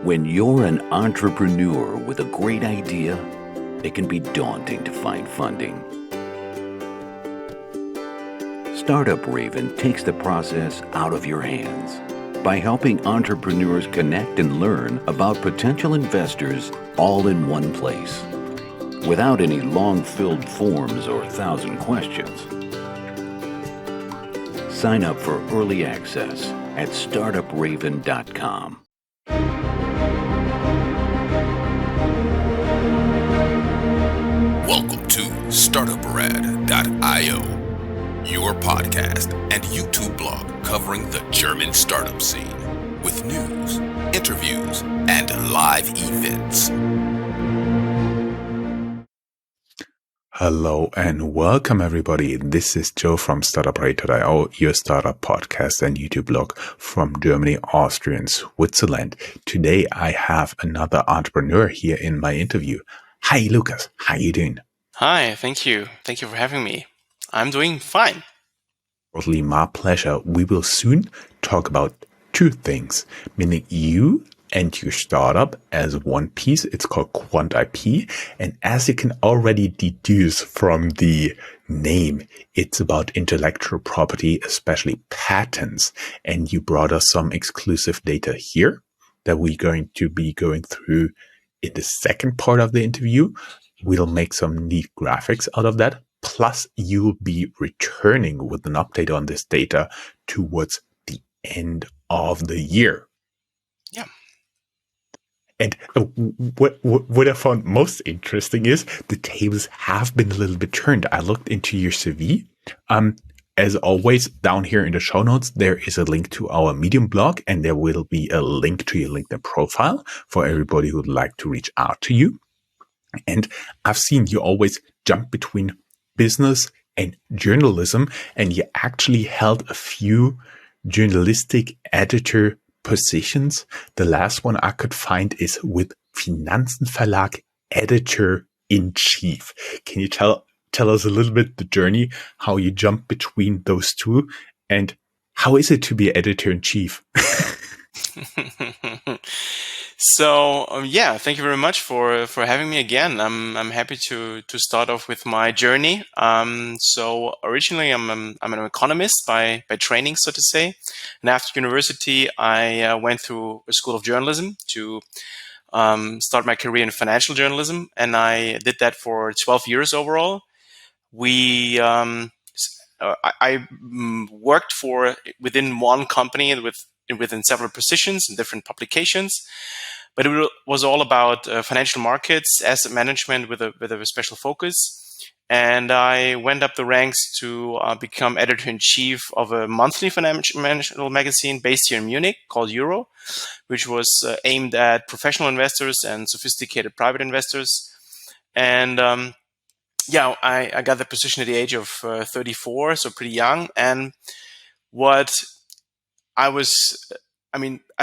When you're an entrepreneur with a great idea, it can be daunting to find funding. Startup Raven takes the process out of your hands by helping entrepreneurs connect and learn about potential investors all in one place, without any long-filled forms or 1,000 questions. Sign up for early access at Startuprad.io. Welcome to Startuprad.io, your podcast and YouTube blog covering the German startup scene with news, interviews, and live events. Hello and welcome everybody. This is Joe from Startuprad.io, your startup podcast and YouTube blog from Germany, Austria, and Switzerland. Today I have another entrepreneur here in my interview. Hi Lucas, how you doing? Hi, thank you. Thank you for having me. I'm doing fine. Totally my pleasure. We will soon talk about two things, meaning you and your startup as one piece. It's called QuantIP. And as you can already deduce from the name, it's about intellectual property, especially patents. And you brought us some exclusive data here that we're going to be going through in the second part of the interview. We'll make some neat graphics out of that. Plus, you'll be returning with an update on this data towards the end of the year. Yeah. And what I found most interesting is the tables have been a little bit turned. I looked into your CV. As always, down here in the show notes, there is a link to our Medium blog, and there will be a link to your LinkedIn profile for everybody who would like to reach out to you. And I've seen you always jump between business and journalism, and you actually held a few journalistic editor positions. The last one I could find is with Finanzenverlag Editor-in-Chief. Can you tell us a little bit the journey, how you jump between those two, and how is it to be editor-in-chief? So thank you very much for having me again. I'm happy to start off with my journey. So originally I'm an economist by training, so to say, and after university I went through a school of journalism to start my career in financial journalism, and I did that for 12 years overall. I worked within one company within several positions in different publications, but it was all about financial markets, asset management with a special focus. And I went up the ranks to become editor-in-chief of a monthly financial magazine based here in Munich called Euro, which was aimed at professional investors and sophisticated private investors. And I got the position at the age of 34, so pretty young. And I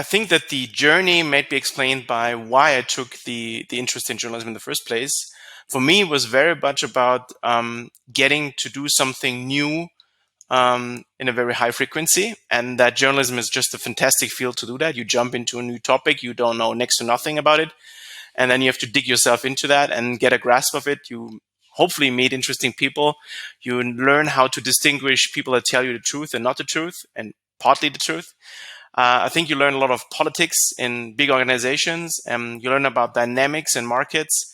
think that the journey might be explained by why I took the interest in journalism in the first place. For me, it was very much about getting to do something new in a very high frequency, and that journalism is just a fantastic field to do that. You jump into a new topic, you don't know next to nothing about it, and then you have to dig yourself into that and get a grasp of it. You hopefully meet interesting people. You learn how to distinguish people that tell you the truth and not the truth, and partly the truth. I think you learn a lot of politics in big organizations, and you learn about dynamics in markets,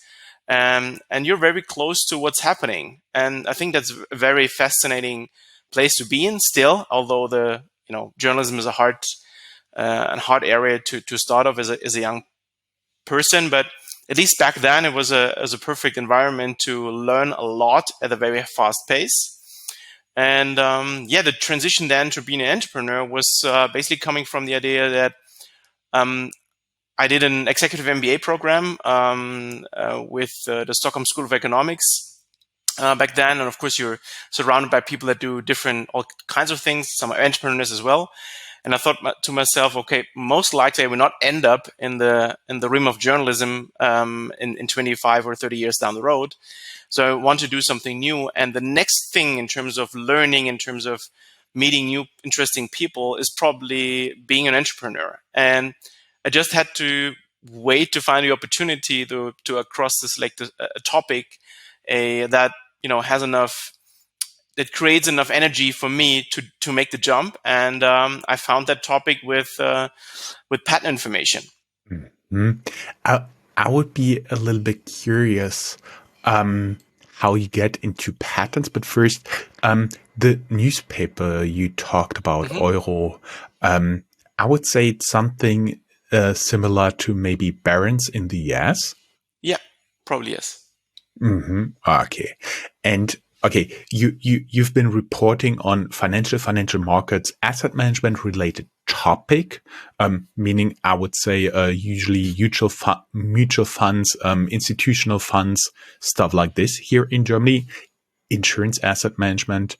and you're very close to what's happening. And I think that's a very fascinating place to be in still, although journalism is a hard area to start off as a young person. But at least back then, it was a perfect environment to learn a lot at a very fast pace. And the transition then to being an entrepreneur was basically coming from the idea that I did an executive MBA program with the Stockholm School of Economics back then. And of course, you're surrounded by people that do all kinds of things. Some are entrepreneurs as well. And I thought to myself, okay, most likely I will not end up in the realm of journalism in 25 or 30 years down the road. So I want to do something new. And the next thing in terms of learning, in terms of meeting new interesting people, is probably being an entrepreneur. And I just had to wait to find the opportunity to across this like a topic that has enough, that creates enough energy for me to make the jump. And I found that topic with patent information. Mhm. I would be a little bit curious how you get into patents, but first, the newspaper you talked about, Mm-hmm. Euro, I would say it's something similar to maybe Barron's in the US. Yeah, probably yes. Mm-hmm. Okay. And okay, you've been reporting on financial markets, asset management related topic, meaning I would say usually mutual funds, institutional funds, stuff like this here in Germany. Insurance asset management.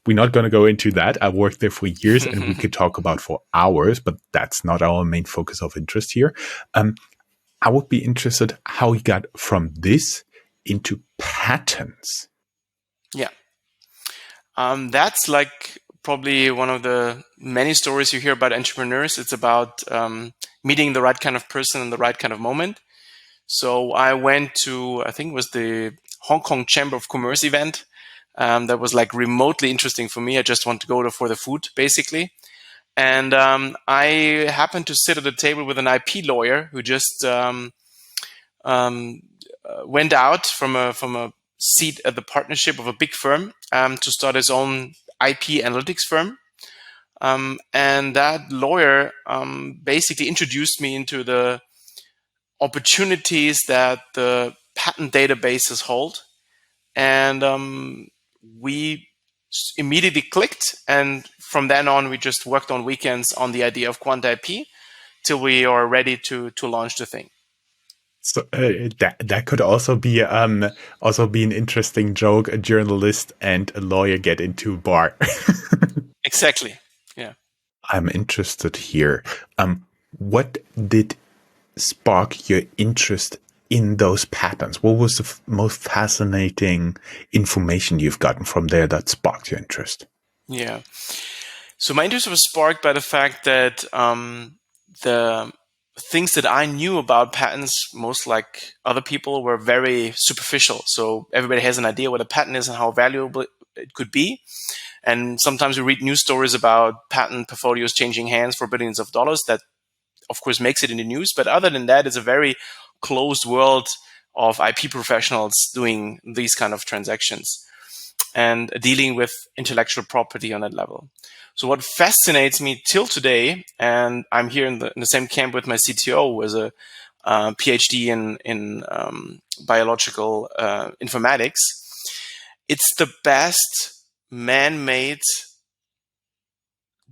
We're not going to go into that. I worked there for years and we could talk about for hours, but that's not our main focus of interest here. I would be interested how you got from this into patents. Yeah. That's like probably one of the many stories you hear about entrepreneurs. It's about meeting the right kind of person in the right kind of moment. So I went to, I think it was the Hong Kong Chamber of Commerce event. That was like remotely interesting for me. I just want to go there for the food, basically. And I happened to sit at a table with an IP lawyer who just went out from a seat at the partnership of a big firm to start his own IP analytics firm. And that lawyer basically introduced me into the opportunities that the patent databases hold. And we immediately clicked. And from then on, we just worked on weekends on the idea of QuantIP till we are ready to launch the thing. So that could also be an interesting joke. A journalist and a lawyer get into a bar. Exactly. Yeah. I'm interested here. What did spark your interest in those patterns? What was the most fascinating information you've gotten from there that sparked your interest? Yeah. So my interest was sparked by the fact that the things that I knew about patents, most like other people, were very superficial. So everybody has an idea what a patent is and how valuable it could be. And sometimes we read news stories about patent portfolios changing hands for billions of dollars. That, of course, makes it in the news. But other than that, it's a very closed world of IP professionals doing these kind of transactions and dealing with intellectual property on that level. So what fascinates me till today, and I'm here in the same camp with my CTO, who is a PhD in biological informatics. It's the best man-made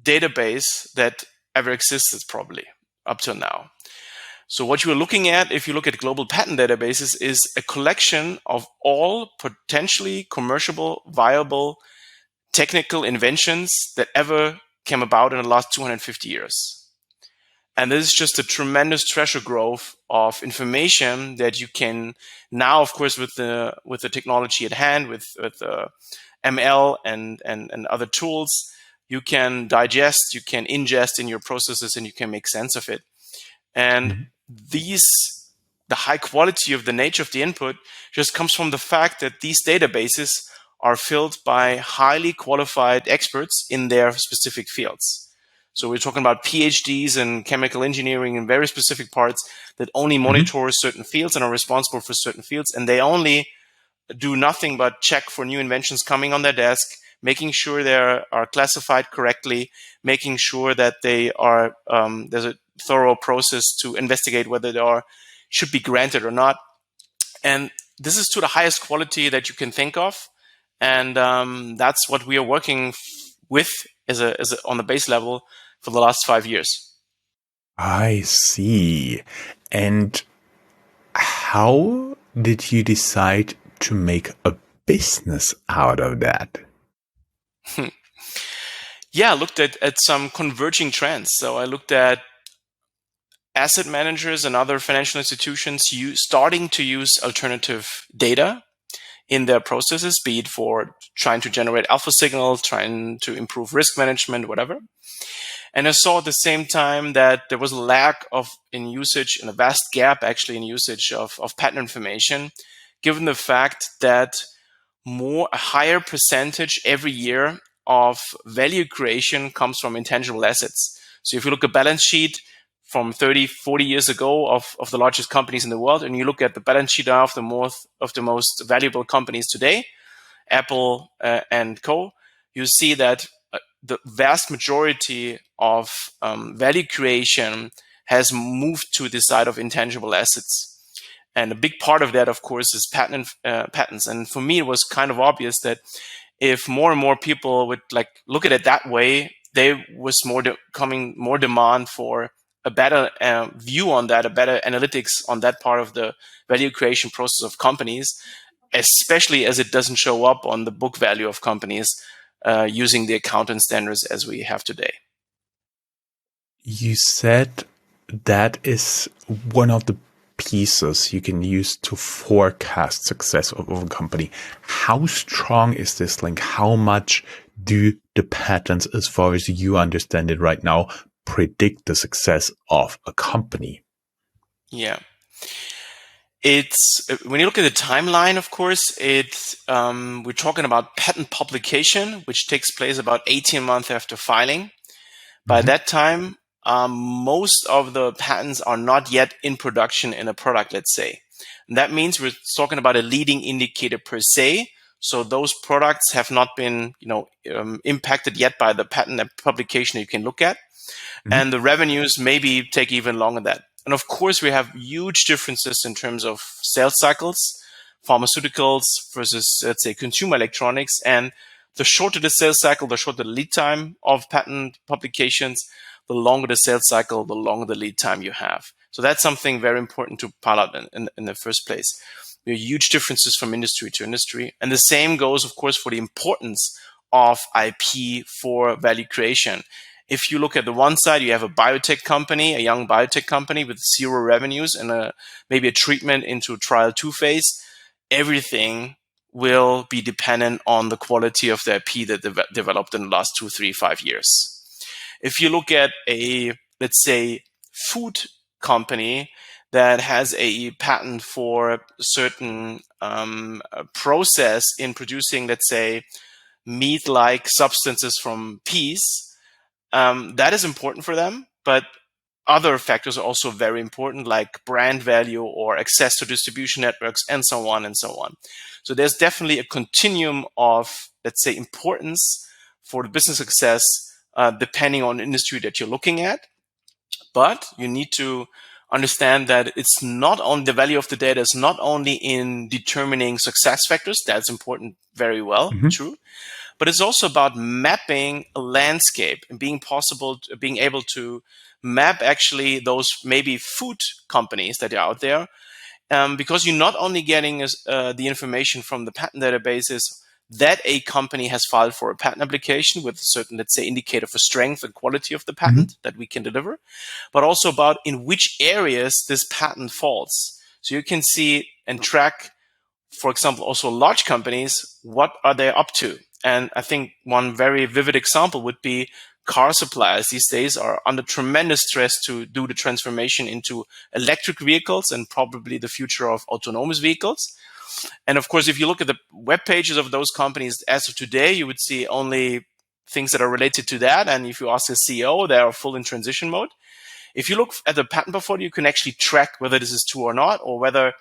database that ever existed, probably up till now. So what you are looking at, if you look at global patent databases, is a collection of all potentially commercial, viable technical inventions that ever came about in the last 250 years. And this is just a tremendous treasure trove of information that you can now, of course, with the technology at hand, with ML and other tools, you can digest, you can ingest in your processes, and you can make sense of it. And the high quality of the nature of the input just comes from the fact that these databases are filled by highly qualified experts in their specific fields. So we're talking about PhDs in chemical engineering in very specific parts that only monitor certain fields and are responsible for certain fields. And they only do nothing but check for new inventions coming on their desk, making sure they are classified correctly, making sure that they are there's a thorough process to investigate whether they should be granted or not. And this is to the highest quality that you can think of. And that's what we are working with as on the base level for the last 5 years. I see. And how did you decide to make a business out of that? Yeah, I looked at some converging trends. So I looked at asset managers and other financial institutions starting to use alternative data in their processes, be it for trying to generate alpha signals, trying to improve risk management, whatever. And I saw at the same time that there was a lack in usage, and a vast gap actually in usage of patent information, given the fact that a higher percentage every year of value creation comes from intangible assets. So if you look at balance sheet from 30, 40 years ago of the largest companies in the world, and you look at the balance sheet of the most valuable companies today, Apple and co, you see that the vast majority of value creation has moved to the side of intangible assets. And a big part of that, of course, is patents. And for me, it was kind of obvious that if more and more people would look at it that way, there was coming more demand for a better view on that, a better analytics on that part of the value creation process of companies, especially as it doesn't show up on the book value of companies using the accounting standards as we have today. You said that is one of the pieces you can use to forecast success of a company. How strong is this link? How much do the patents, as far as you understand it right now, predict the success of a company? Yeah. It's when you look at the timeline, of course, we're talking about patent publication, which takes place about 18 months after filing. By that time, most of the patents are not yet in production in a product, let's say. And that means we're talking about a leading indicator per se. So those products have not been, impacted yet by the patent publication you can look at. And the revenues maybe take even longer than that. And of course, we have huge differences in terms of sales cycles, pharmaceuticals versus, let's say, consumer electronics. And the shorter the sales cycle, the shorter the lead time of patent publications, the longer the sales cycle, the longer the lead time you have. So that's something very important to call out in the first place. There are huge differences from industry to industry. And the same goes, of course, for the importance of IP for value creation. If you look at the one side, you have a biotech company, a young biotech company with zero revenues and maybe a treatment into trial 2 phase. Everything will be dependent on the quality of the IP that developed in the last 2, 3, 5 years. If you look at let's say, food company that has a patent for a certain process in producing, let's say, meat-like substances from peas, that is important for them, but other factors are also very important, like brand value or access to distribution networks and so on and so on. So there's definitely a continuum of, let's say, importance for the business success depending on the industry that you're looking at. But you need to understand that it's not only the value of the data is not only in determining success factors. That's important, very well, true. But it's also about mapping a landscape and being able to map actually those maybe food companies that are out there, because you're not only getting the information from the patent databases that a company has filed for a patent application with a certain, let's say, indicator for strength and quality of the patent that we can deliver, but also about in which areas this patent falls. So you can see and track, for example, also large companies, what are they up to? And I think one very vivid example would be car suppliers these days are under tremendous stress to do the transformation into electric vehicles and probably the future of autonomous vehicles. And of course, if you look at the web pages of those companies as of today, you would see only things that are related to that. And if you ask the CEO, they are full in transition mode. If you look at the patent portfolio, you can actually track whether this is true or not, or whether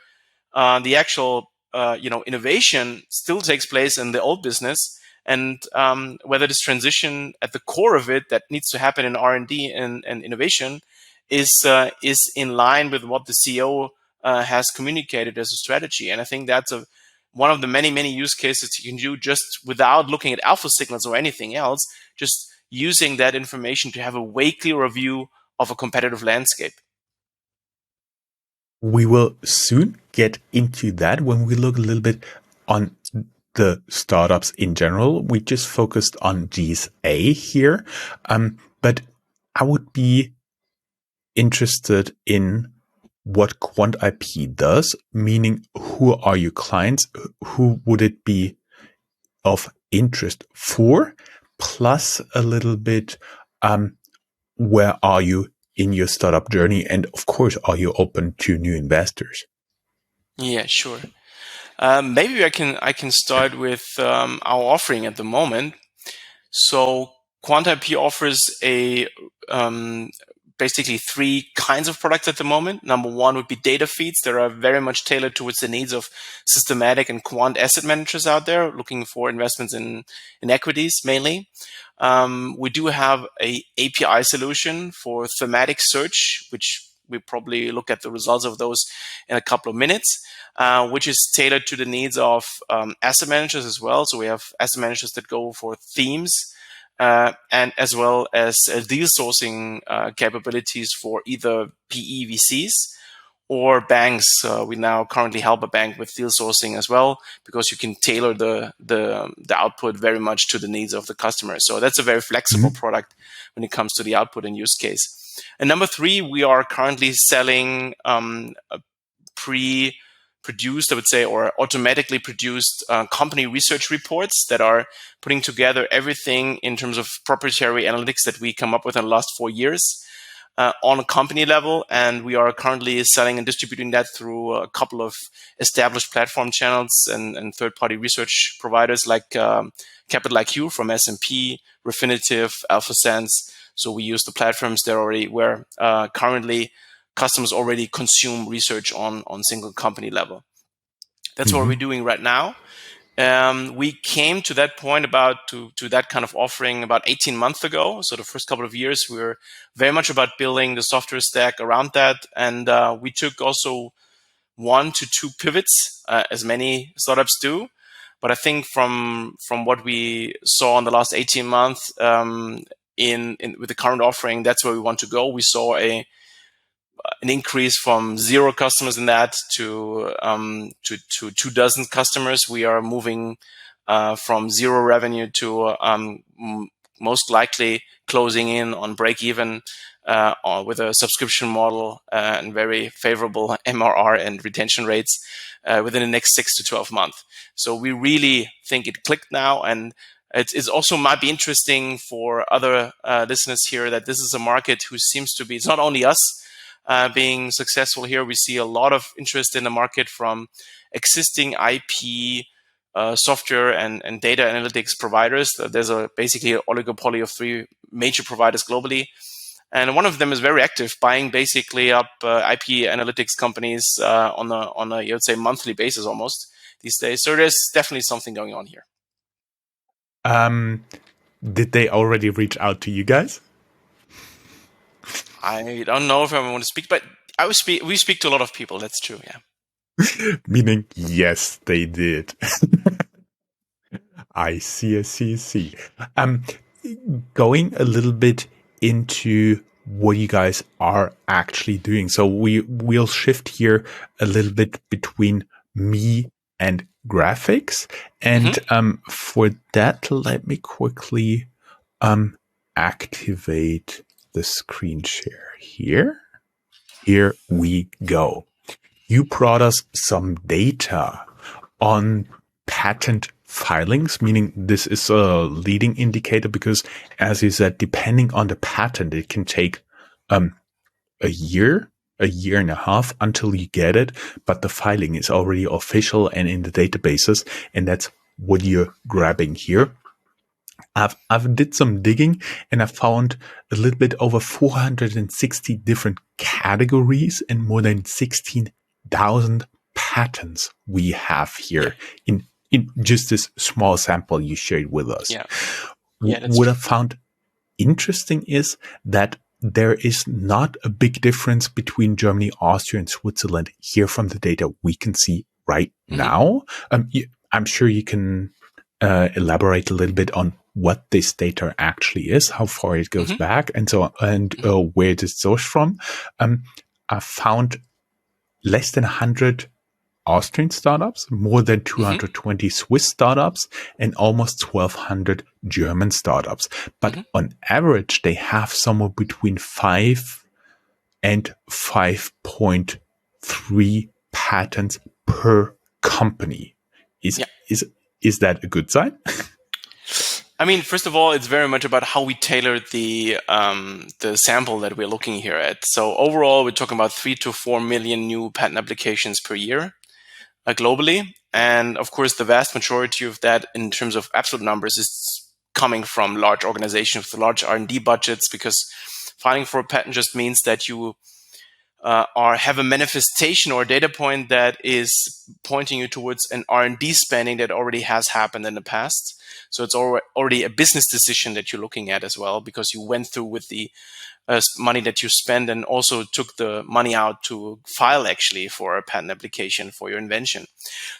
the actual innovation still takes place in the old business, and whether this transition at the core of it that needs to happen in R&D and innovation is in line with what the CEO has communicated as a strategy. And I think that's one of the many, many use cases you can do just without looking at alpha signals or anything else, just using that information to have a way clearer view of a competitive landscape. We will soon get into that when we look a little bit on the startups in general. We just focused on GSA here. But I would be interested in what QuantIP does, meaning who are your clients? Who would it be of interest for? Plus a little bit, where are you in your startup journey? And of course, are you open to new investors? Yeah, sure. Maybe I can start with our offering at the moment. So QuantIP offers basically three kinds of products at the moment. Number one would be data feeds that are very much tailored towards the needs of systematic and quant asset managers out there looking for investments in equities mainly. We do have a API solution for thematic search, which we probably look at the results of those in a couple of minutes, which is tailored to the needs of asset managers as well. So we have asset managers that go for themes, and as well as deal sourcing capabilities for either PE VCs or banks. We now currently help a bank with deal sourcing as well, because you can tailor the output very much to the needs of the customer. So that's a very flexible product when it comes to the output and use case. And number three, we are currently selling pre-produced, I would say, or automatically produced company research reports that are putting together everything in terms of proprietary analytics that we come up with in the last 4 years on a company level. And we are currently selling and distributing that through a couple of established platform channels and third-party research providers like Capital IQ from S&P, Refinitiv, AlphaSense. So we use the platforms that already where currently customers already consume research on single company level. That's what we're doing right now. We came to that point to that kind of offering about 18 months ago. So the first couple of years, we were very much about building the software stack around that. And we took also 1 to 2 pivots, as many startups do. But I think from what we saw in the last 18 months with the current offering, that's where we want to go. We saw an increase from 0 customers in that to 24 customers. We are moving from 0 revenue to most likely closing in on break even with a subscription model and very favorable MRR and retention rates within the next 6 to 12 months. So we really think it clicked now, and it also might be interesting for other listeners here that this is a market who seems to be, it's not only us being successful here. We see a lot of interest in the market from existing IP software and data analytics providers. There's basically an oligopoly of 3 major providers globally. And one of them is very active, buying basically up IP analytics companies on a you would say monthly basis almost these days. So there's definitely something going on here. Did they already reach out to you guys? I don't know if I want to speak, but we speak to a lot of people. That's true, yeah. Meaning, yes, they did. I see. Going a little bit into what you guys are actually doing. So we'll shift here a little bit between me and graphics. And for that, let me quickly activate the screen share here. Here we go. You brought us some data on patent filings, meaning this is a leading indicator because, as you said, depending on the patent, it can take a year and a half until you get it, but the filing is already official and in the databases, and that's what you're grabbing here. I've did some digging and I found a little bit over 460 different categories and more than 16,000 patents we have here in just this small sample you shared with us. What I found interesting is that there is not a big difference between Germany, Austria, and Switzerland here from the data we can see right now. I'm sure you can elaborate a little bit on what this data actually is, how far it goes back, and so on, and where it is sourced from. I found less than 100 Austrian startups, more than 220 Swiss startups, and almost 1,200 German startups. But on average, they have somewhere between 5 and 5.3 patents per company. Is that a good sign? I mean, first of all, it's very much about how we tailor the sample that we're looking here at. So overall, we're talking about 3 to 4 million new patent applications per year globally, and of course, the vast majority of that, in terms of absolute numbers, is coming from large organizations with large R&D budgets. Because filing for a patent just means that you or have a manifestation or a data point that is pointing you towards an R&D spending that already has happened in the past. So it's already a business decision that you're looking at as well, because you went through with the money that you spend and also took the money out to file actually for a patent application for your invention.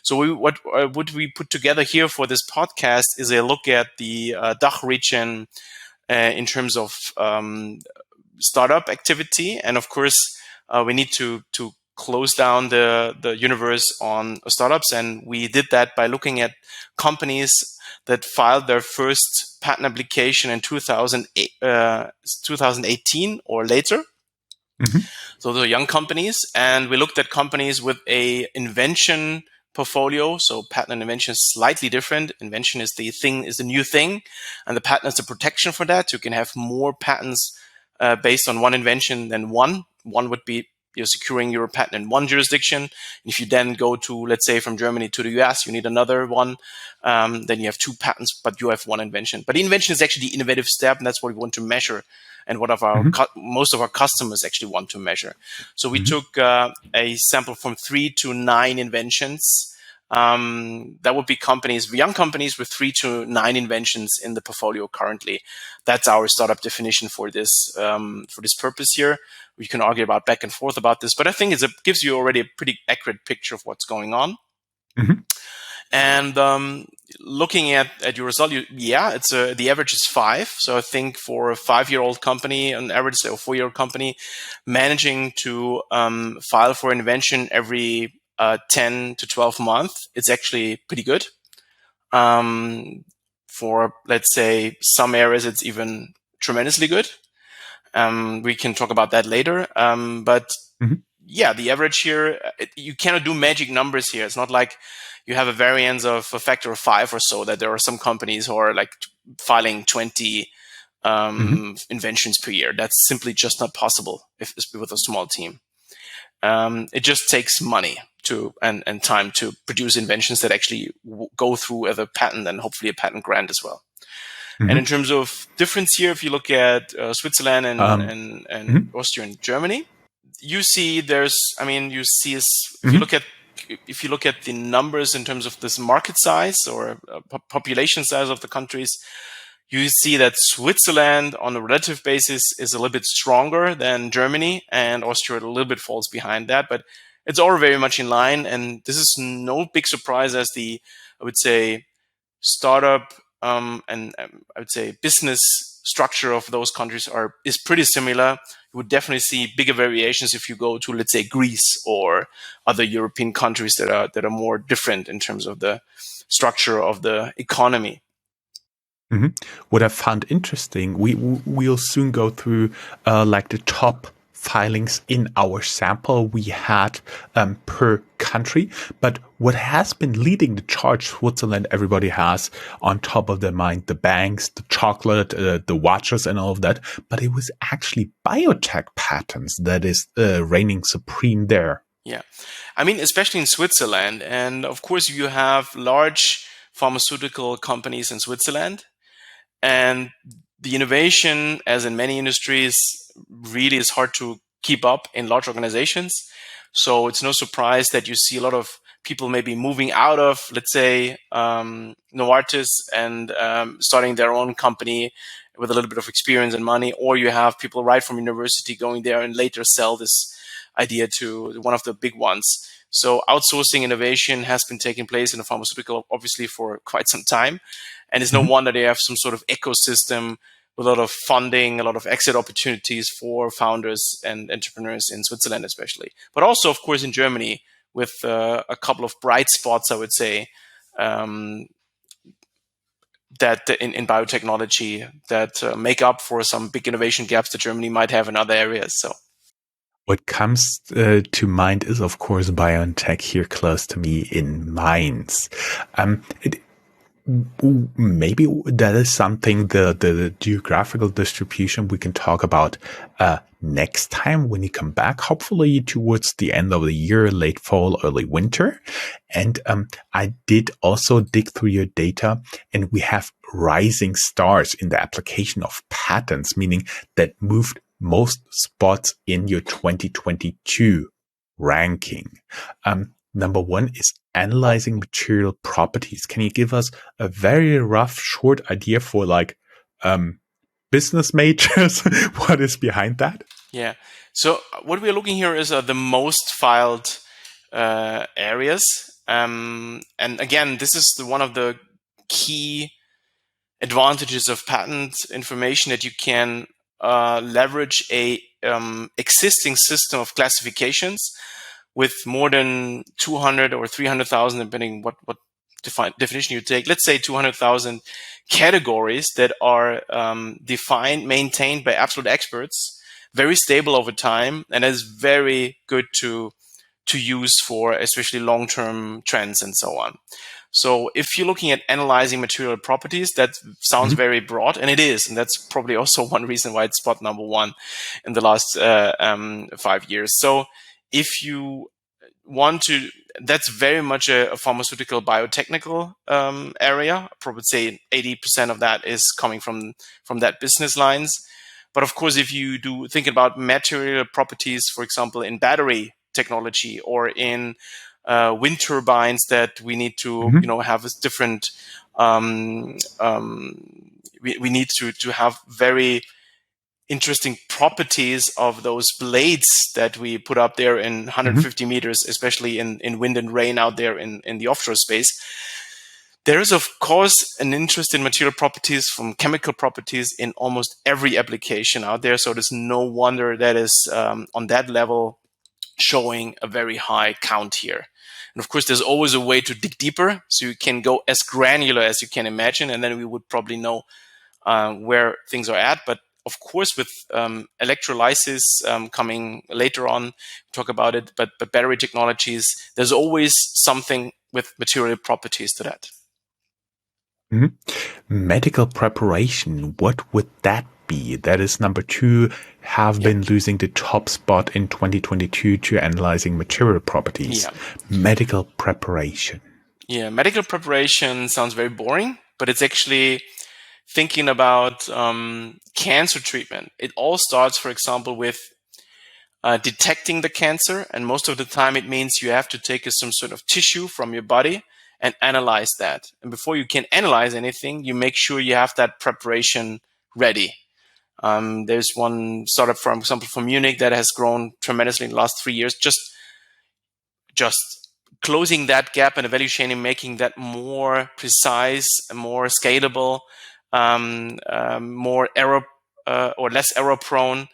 So what we put together here for this podcast is a look at the DACH region in terms of startup activity. And of course, we need to close down the universe on startups. And we did that by looking at companies that filed their first patent application in 2018 or later. Mm-hmm. So those are young companies. And we looked at companies with a invention portfolio. So patent and invention is slightly different. Invention is the new thing. And the patent is the protection for that. You can have more patents based on one invention than one. One would be you're securing your patent in one jurisdiction. If you then go to, let's say, from Germany to the US, you need another one. Then you have two patents, but you have one invention. But the invention is actually the innovative step, and that's what we want to measure, and what of our most of our customers actually want to measure. So we took a sample from 3 to 9 inventions. That would be young companies with 3 to 9 inventions in the portfolio currently. That's our startup definition for this purpose here. We can argue about back and forth about this, but I think it gives you already a pretty accurate picture of what's going on. Mm-hmm. And looking at your result, the average is 5. So I think for a 5-year-old company, on average, or 4-year-old company, managing to file for invention every 10 to 12 months, it's actually pretty good. For, let's say, some areas, it's even tremendously good. We can talk about that later. But the average here, you cannot do magic numbers here. It's not like you have a variance of a factor of 5 or so, that there are some companies who are like filing 20 inventions per year. That's simply just not possible with a small team. It just takes money and time to produce inventions that actually go through as a patent and hopefully a patent grant as well. And in terms of difference here, if you look at Switzerland and Austria and Germany, you see if you look at the numbers in terms of this market size or population size of the countries, you see that Switzerland on a relative basis is a little bit stronger than Germany, and Austria a little bit falls behind that, but it's all very much in line. And this is no big surprise, as I would say, startup and I would say business structure of those countries is pretty similar. You would definitely see bigger variations if you go to, let's say, Greece or other European countries that are more different in terms of the structure of the economy. Mm-hmm. What I found interesting, we'll soon go through like the top filings in our sample we had per country. But what has been leading the charge, Switzerland, everybody has on top of their mind the banks, the chocolate, the watches and all of that. But it was actually biotech patents that is reigning supreme there. Yeah. I mean, especially in Switzerland. And of course, you have large pharmaceutical companies in Switzerland. And the innovation, as in many industries, really is hard to keep up in large organizations. So it's no surprise that you see a lot of people maybe moving out of, let's say, Novartis and starting their own company with a little bit of experience and money, or you have people right from university going there and later sell this idea to one of the big ones. So outsourcing innovation has been taking place in the pharmaceutical, obviously, for quite some time. And it's no wonder they have some sort of ecosystem with a lot of funding, a lot of exit opportunities for founders and entrepreneurs in Switzerland, especially. But also, of course, in Germany, with a couple of bright spots, I would say, that in biotechnology that make up for some big innovation gaps that Germany might have in other areas. So, what comes to mind is, of course, BioNTech here close to me in Mainz. maybe that is something, the geographical distribution we can talk about next time when you come back, hopefully towards the end of the year, late fall, early winter. And I did also dig through your data, and we have rising stars in the application of patents, meaning that moved most spots in your 2022 ranking. Number one is analyzing material properties. Can you give us a very rough, short idea for business majors? What is behind that? Yeah. So what we're looking here is the most filed areas. And again, this is one of the key advantages of patent information, that you can leverage a existing system of classifications with more than 200 or 300,000, depending what definition you take. Let's say 200,000 categories that are defined, maintained by absolute experts, very stable over time, and is very good to use for especially long-term trends and so on. So if you're looking at analyzing material properties, that sounds very broad, and it is. And that's probably also one reason why it's spot number one in the last 5 years. So if you want to, that's very much a pharmaceutical biotechnical area. I probably say 80% of that is coming from that business lines. But of course, if you do think about material properties, for example, in battery technology or in wind turbines, that we need to have a different we need to have very interesting properties of those blades that we put up there in 150 meters, especially in wind and rain out there in the offshore space. There is, of course, an interest in material properties from chemical properties in almost every application out there. So there's no wonder that is on that level showing a very high count here. And of course, there's always a way to dig deeper, so you can go as granular as you can imagine, and then we would probably know where things are at. But of course, with electrolysis coming later on, talk about it, but battery technologies, there's always something with material properties to that. Medical preparation, what would that be? That is number two, have been losing the top spot in 2022 to analyzing material properties. Medical preparation. Yeah, medical preparation sounds very boring, but it's actually thinking about cancer treatment. It all starts, for example, with detecting the cancer. And most of the time it means you have to take some sort of tissue from your body and analyze that. And before you can analyze anything, you make sure you have that preparation ready. There's one startup, for example, from Munich that has grown tremendously in the last 3 years, just closing that gap in the value chain and making that more precise, more scalable, more error or less error prone,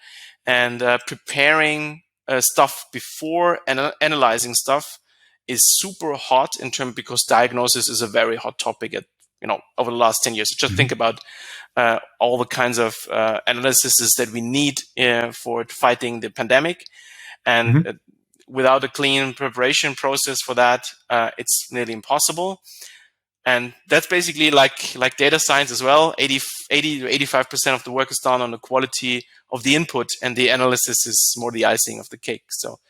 and preparing stuff before and analyzing stuff is super hot in terms, because diagnosis is a very hot topic at over the last 10 years. Just think about all the kinds of analyses that we need for fighting the pandemic, and without a clean preparation process for that, it's nearly impossible. And that's basically like data science as well. 80 to 85% of the work is done on the quality of the input, and the analysis is more the icing of the cake. So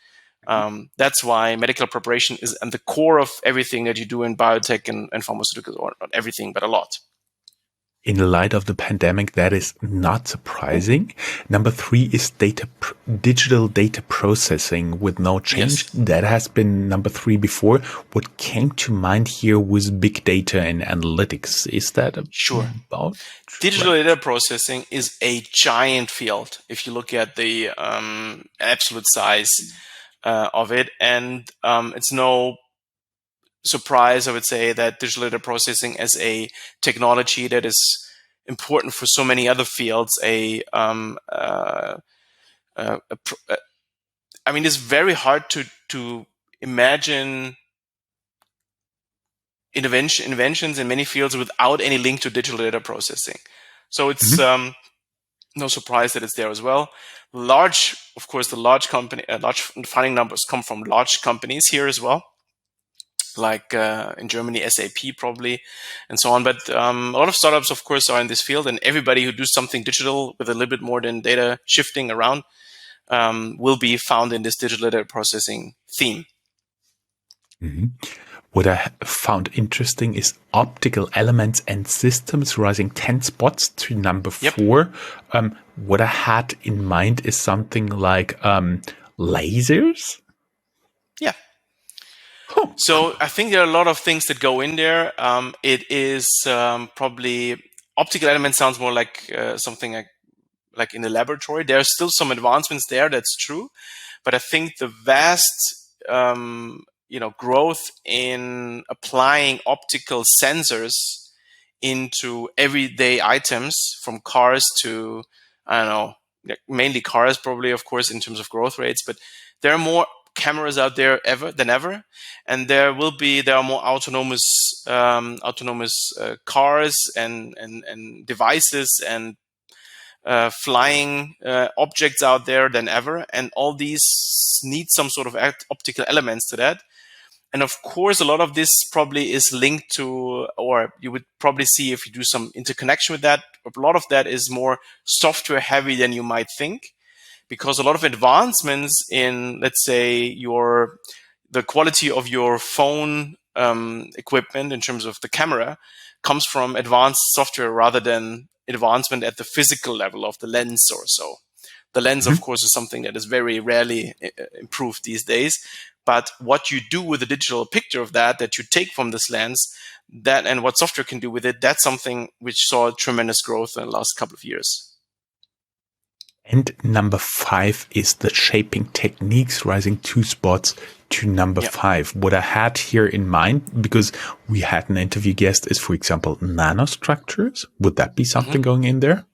that's why medical preparation is at the core of everything that you do in biotech and pharmaceuticals, or not everything, but a lot. In light of the pandemic, that is not surprising. Number three is digital data processing with no change. Yes. That has been number three before. What came to mind here was big data and analytics. Is that about? Digital data processing is a giant field if you look at the absolute size of it. And it's no surprise, I would say, that digital data processing as a technology that is important for so many other fields. I mean, it's very hard to imagine inventions in many fields without any link to digital data processing. So it's no surprise that it's there as well. Of course, the large funding numbers come from large companies here as well. like in Germany, SAP probably, and so on. But a lot of startups, of course, are in this field, and everybody who does something digital with a little bit more than data shifting around will be found in this digital data processing theme. Mhm. What I found interesting is optical elements and systems rising 10 spots to number Yep. 4. What I had in mind is something like lasers. Yeah. Huh. So I think there are a lot of things that go in there. It is probably optical elements sounds more like something like in the laboratory. There are still some advancements there. That's true, but I think the vast growth in applying optical sensors into everyday items, from cars to, I don't know, mainly cars probably, of course, in terms of growth rates, but there are more cameras out there than ever, and there are more autonomous cars and devices and flying objects out there than ever, and all these need some sort of optical elements to that. And of course, a lot of this probably is linked to, or you would probably see if you do some interconnection with that, a lot of that is more software heavy than you might think, because a lot of advancements in, let's say, the quality of your phone equipment in terms of the camera comes from advanced software rather than advancement at the physical level of the lens or so. The lens, of course, is something that is very rarely improved these days. But what you do with a digital picture of that you take from this lens, that and what software can do with it, that's something which saw tremendous growth in the last couple of years. And number 5 is the shaping techniques, rising 2 spots to number 5. What I had here in mind, because we had an interview guest, is, for example, nanostructures. Would that be something going in there?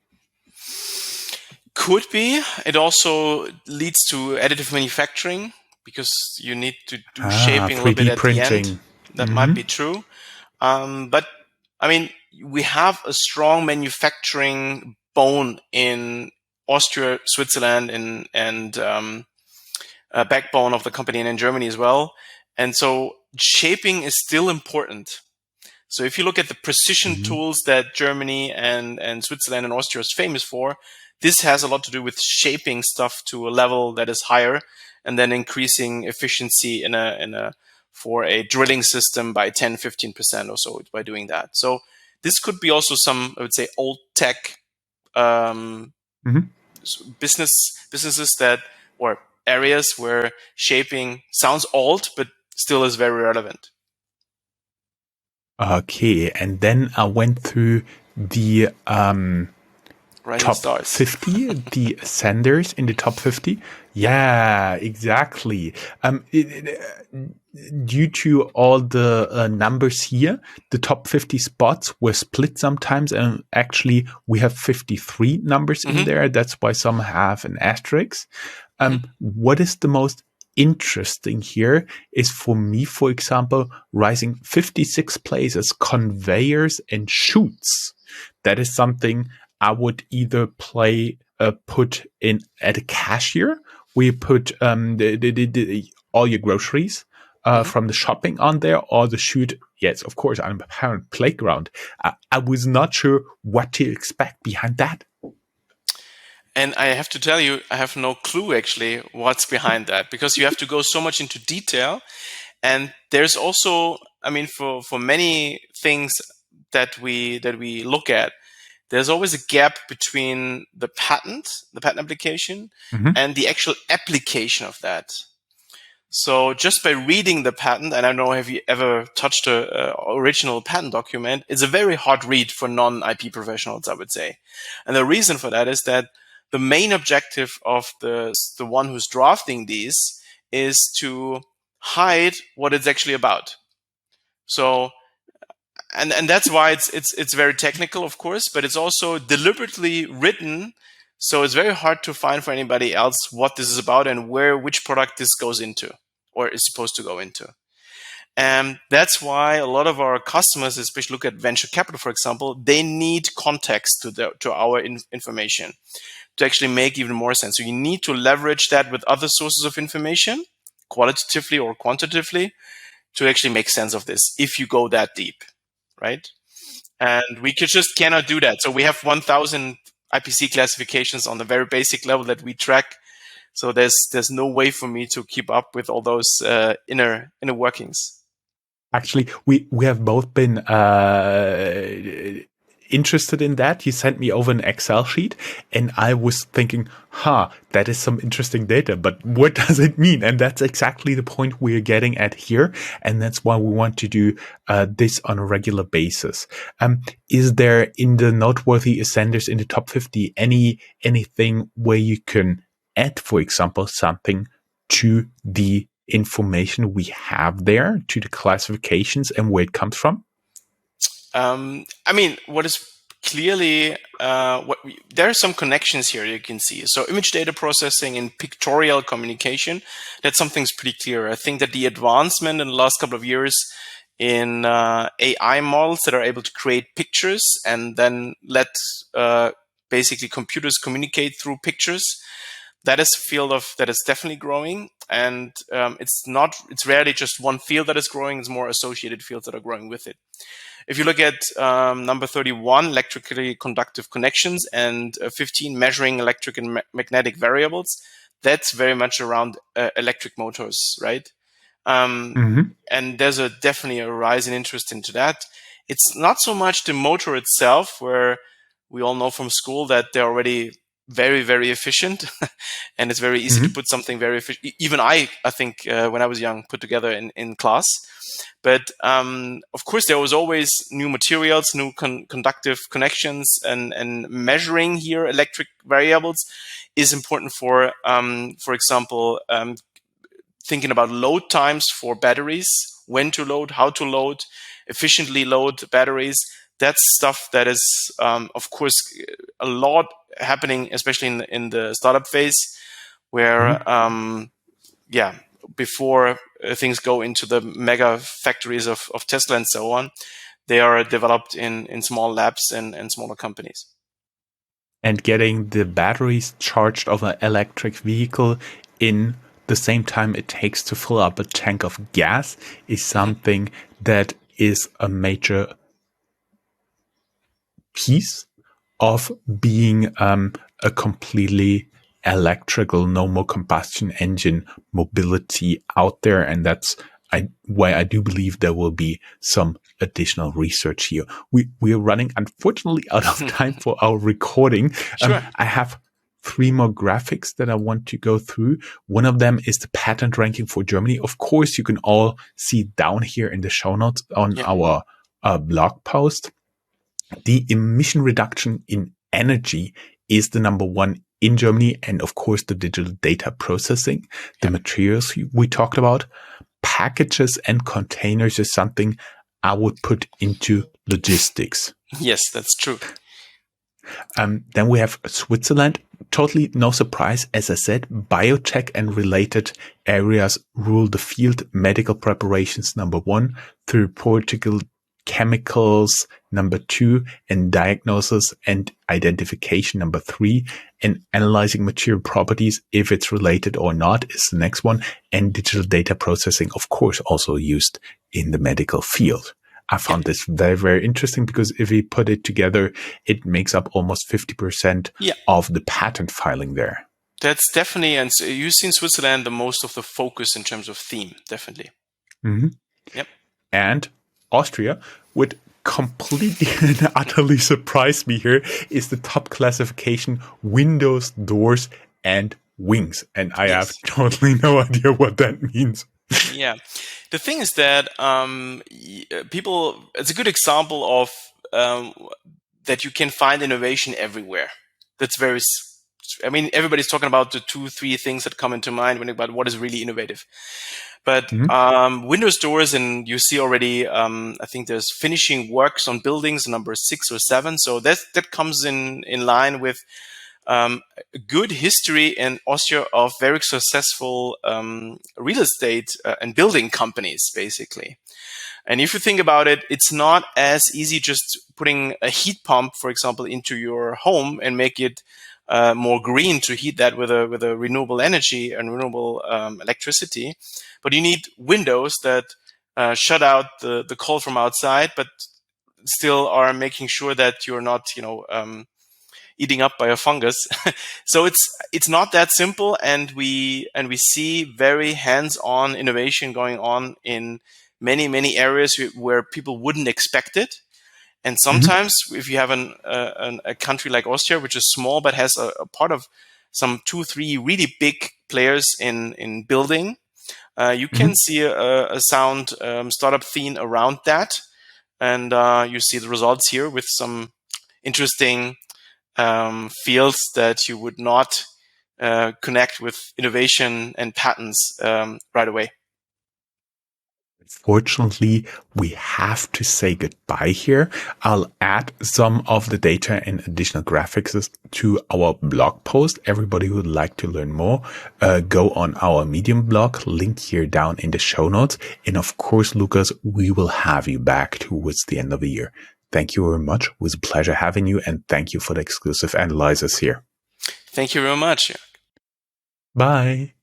Could be. It also leads to additive manufacturing, because you need to do shaping a little bit at printing. the end. That might be true. But I mean, we have a strong manufacturing bone in Austria, Switzerland, and a backbone of the company, and in Germany as well. And so shaping is still important. So if you look at the precision tools that Germany and Switzerland and Austria is famous for, this has a lot to do with shaping stuff to a level that is higher, and then increasing efficiency for a drilling system by 10-15% or so by doing that. So this could be also some, I would say, old tech businesses or areas where shaping sounds old but still is very relevant. Okay, and then I went through the top stars. 50, the senders in the top 50. Yeah, exactly. Due to all the numbers here, the top 50 spots were split sometimes, and actually we have 53 numbers in there. That's why some have an asterisk. What is the most interesting here is, for me, for example, rising 56 places, conveyors and chutes. That is something I would either put in at a cashier, where you put all your groceries from the shopping on there, or the chute. Yes, of course, on a parent playground. I was not sure what to expect behind that. And I have to tell you, I have no clue actually what's behind that, because you have to go so much into detail. And there's also, I mean, for many things that we look at, there's always a gap between the patent application, and the actual application of that. So just by reading the patent, and I don't know, have you ever touched a original patent document? It's a very hard read for non-IP professionals, I would say. And the reason for that is that the main objective of the one who's drafting these is to hide what it's actually about. So, and that's why it's very technical, of course, but it's also deliberately written. So it's very hard to find for anybody else what this is about and which product this goes into or is supposed to go into. And that's why a lot of our customers, especially look at venture capital, for example, they need context to our information to actually make even more sense. So you need to leverage that with other sources of information, qualitatively or quantitatively, to actually make sense of this if you go that deep, right? And we just cannot do that. So we have 1,000 IPC classifications on the very basic level that we track. So there's no way for me to keep up with all those inner workings. Actually, we have both been interested in that. You sent me over an Excel sheet, and I was thinking, that is some interesting data, but what does it mean? And that's exactly the point we're getting at here, and that's why we want to do this on a regular basis. Is there in the noteworthy ascenders in the top 50 anything where you can add, for example, something to the information we have there, to the classifications and where it comes from? What is clearly there are some connections here you can see. So image data processing and pictorial communication, that's something's pretty clear. I think that the advancement in the last couple of years in AI models that are able to create pictures and then let basically computers communicate through pictures, that is a field that is definitely growing, and it's rarely just one field that is growing. It's more associated fields that are growing with it. If you look at number 31, electrically conductive connections, and 15, measuring electric and magnetic variables, that's very much around electric motors, right? And there's definitely a rise in interest into that. It's not so much the motor itself, where we all know from school that they're already very, very efficient, and it's very easy to put something very efficient. Even I think when I was young, put together in class. But of course, there was always new materials, new conductive connections, and measuring here electric variables is important for example, thinking about load times for batteries, when to load, how to load, efficiently load batteries. That's stuff that is, of course, a lot happening, especially in the startup phase, where, before things go into the mega factories of Tesla and so on, they are developed in small labs and smaller companies. And getting the batteries charged of an electric vehicle in the same time it takes to fill up a tank of gas is something that is a major piece of being a completely electrical, no more combustion engine mobility out there. And that's why I do believe there will be some additional research here. We are running, unfortunately, out of time for our recording. Sure. I have 3 more graphics that I want to go through. One of them is the patent ranking for Germany. Of course, you can all see down here in the show notes on our blog post. The emission reduction in energy is the number 1 in Germany. And of course, the digital data processing, the materials we talked about, packages and containers is something I would put into logistics. Yes, that's true. Then we have Switzerland. Totally no surprise. As I said, biotech and related areas rule the field. Medical preparations, number 1, therapeutical chemicals, number 2, and diagnosis and identification, number 3, and analyzing material properties, if it's related or not, is the next one. And digital data processing, of course, also used in the medical field. I found this very, very interesting because if we put it together, it makes up almost 50% of the patent filing there. That's definitely, and so you see in Switzerland the most of the focus in terms of theme, definitely. Yep. And Austria would completely and utterly surprise me here is the top classification: windows, doors, and wings. And I have totally no idea what that means. Yeah. The thing is that it's a good example of that you can find innovation everywhere. That's everybody's talking about the 2-3 things that come into mind when about what is really innovative. But windows, doors, and you see already, I think there's finishing works on buildings, number 6 or 7. So that comes in line with a good history in Austria of very successful real estate and building companies, basically. And if you think about it, it's not as easy just putting a heat pump, for example, into your home and make it more green to heat that with a renewable energy and renewable electricity. But you need windows that shut out the cold from outside, but still are making sure that you're not, eating up by a fungus. So it's not that simple, and we see very hands-on innovation going on in many areas where people wouldn't expect it. And sometimes, if you have a country like Austria, which is small but has a part of some 2-3 really big players in building, you can see a sound startup theme around that, and you see the results here with some interesting fields that you would not connect with innovation and patents right away. Fortunately, we have to say goodbye here. I'll add some of the data and additional graphics to our blog post. Everybody who would like to learn more, go on our Medium blog, link here down in the show notes. And of course, Lucas, we will have you back towards the end of the year. Thank you very much. It was a pleasure having you, and thank you for the exclusive analysis here. Thank you very much. Bye.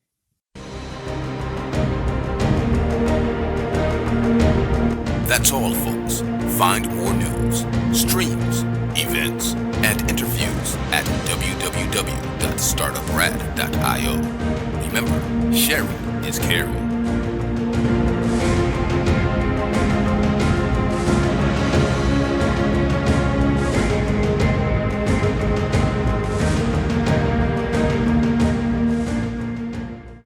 That's all, folks. Find more news, streams, events, and interviews at www.startuprad.io. Remember, sharing is caring.